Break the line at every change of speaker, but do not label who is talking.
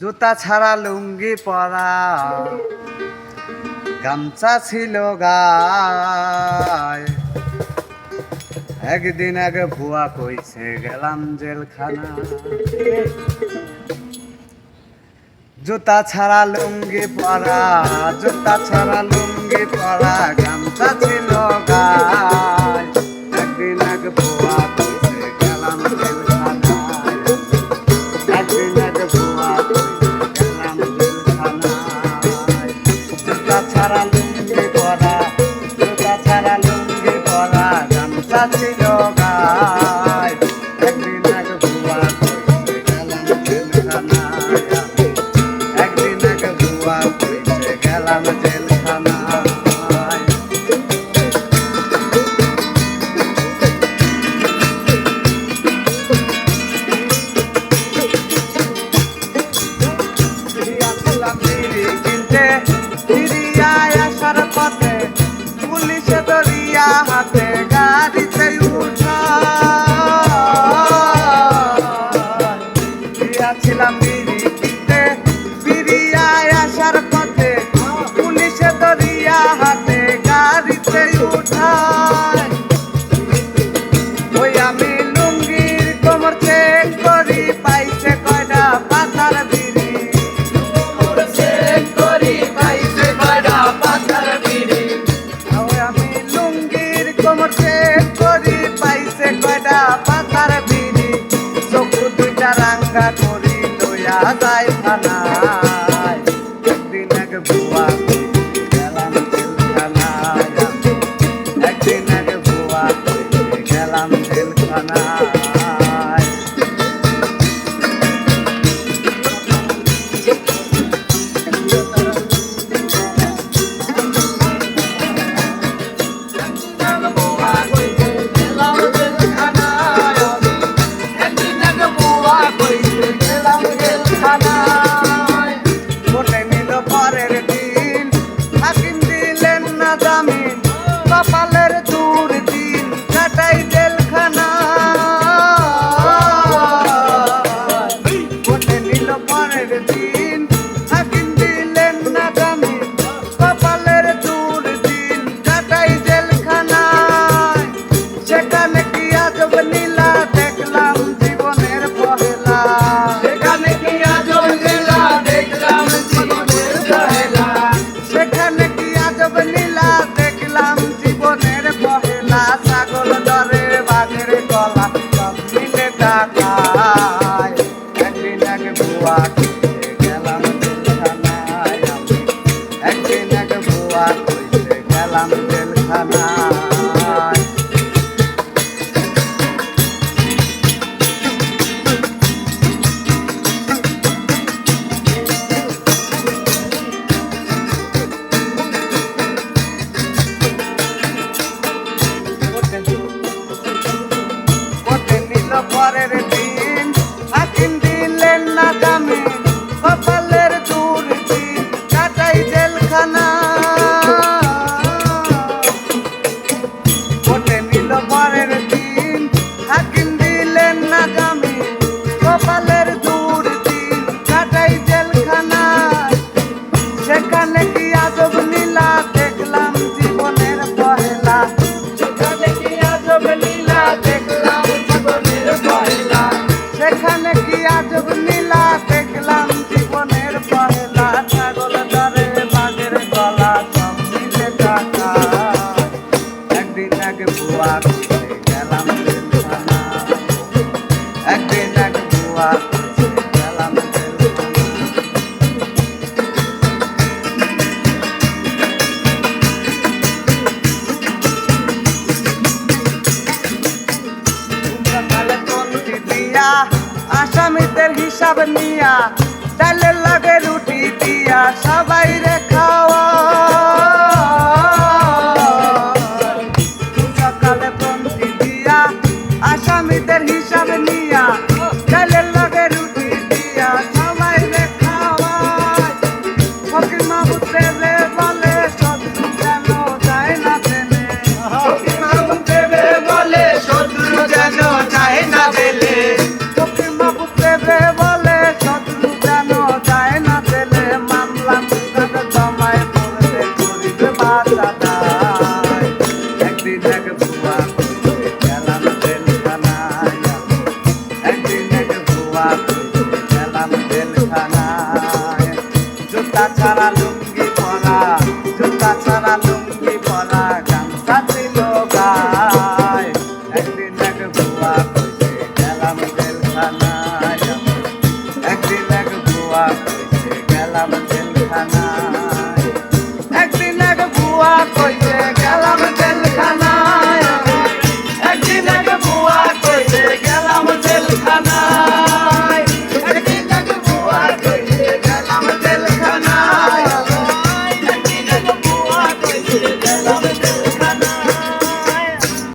জুতা ছাড়া লুঙ্গি পরা, গামছা ছিল গায়। একদিন আগে ভুয়া কইছে গেলাম জেলখানা। জুতা ছাড়া লুঙ্গি পরা, জুতা ছাড়া লুঙ্গি পরা, গামছা ছিল গায়। একদিন আগে ভুয়া কইছে গেলাম জেলখানায়। একদিন আগে ভুয়া কইছে গেলাম জেলখানায়। জুতা ছাড়া লুঙ্গি পরা, জুতা ছাড়া লুঙ্গি পরা, গামছা ছিল গায়। একদিন আগে ভুয়া কইছে গেলাম জেলখানায়। একদিন আগে ভুয়া কইছে গেলাম জেলখানায়। পুলিশে ধরিয়া হাতে গাড়িতে উঠাছিলাম বিড়ি কিনতে, ফিরিয়ায় আসার পথে পুলিশে ধরিয়া হাতে গাড়িতে উঠায়। ওই আমি লুঙ্গির কোমর চেক করি, পাইছে কয়টা পাতার বিড়ি। কোমর চেক করি, পাইছে কয়টা পাতার বিড়ি। চোখ দুইটা রাঙ্গা করি লইয়া যায় থানায়। একদিন আগে ভুয়া কইছে গেলাম জেলখানায়। একদিন আগে ভুয়া কইছে গেলাম জেলখানায়। কপালের দূর দিন কাটাই জেলখানা। কোটে নিল পরের দিন, হাকিম দিলেন না জামিন। কপালের দূর দিন কাটাই জেলখানায়। সেখানে কি আজব নীলা দেখলাম জীবনের পহেলা। সেখানে কি আজব নীলা দেখলাম জীবনের পহেলা। সেখানে কি আজব নীলা দেখলাম জীবনের পহেলা। ছাগল ধরে বাঘের গলা সব মিলে টাকায়। একদিন আগে ভুয়া কইছে গেলাম জেলখানায়। একদিন আগে ভুয়া কইছে গেলাম জেলখানায়। পরের দিন হাকিম দিলেন না জামিন। কপালের দূর দিন কাটাই জেলখানা। কোটে নিল পরের দিন হাকিম দিলেন না জামিন। কপালের দূর দিন কাটাই জেলখানা। সেখানে কি আজব নীলা দেখলাম জীবনের পহেলা। সেখানে কি আজব নীলা দেখলাম জীবনের পহেলা। সেখানে কি আজব নীলা দেখলাম জীবনের পহেলা। ছাগল ধরে বাঘের গলা সব মিলে টাকা। একদিন আগে ভুয়া কইছে গেলাম জেলখানায়। একদিন আগে ভুয়া কইছে গেলাম জেলখানায়। আসামিদের হিসাব নিয়া ডালের লাগে রুটি দিয়া সবাই রে খাওয়া। সকালে পন্থী দিয়া আসামিদের হিসাব নিয়া ডালের লাগে রুটি দিয়া সবাই রে খাওয়া। ফকির মাহবুব দেবে বলে শত্রু যেন যায় না জেলে। ফকির মাহবুব দেবে বলে শত্রু যেন যায় না জেলে। ফকির মাহবুব দেবে বলে রাত হইতে গেলাম জেলখানায়, জুতা ছাড়া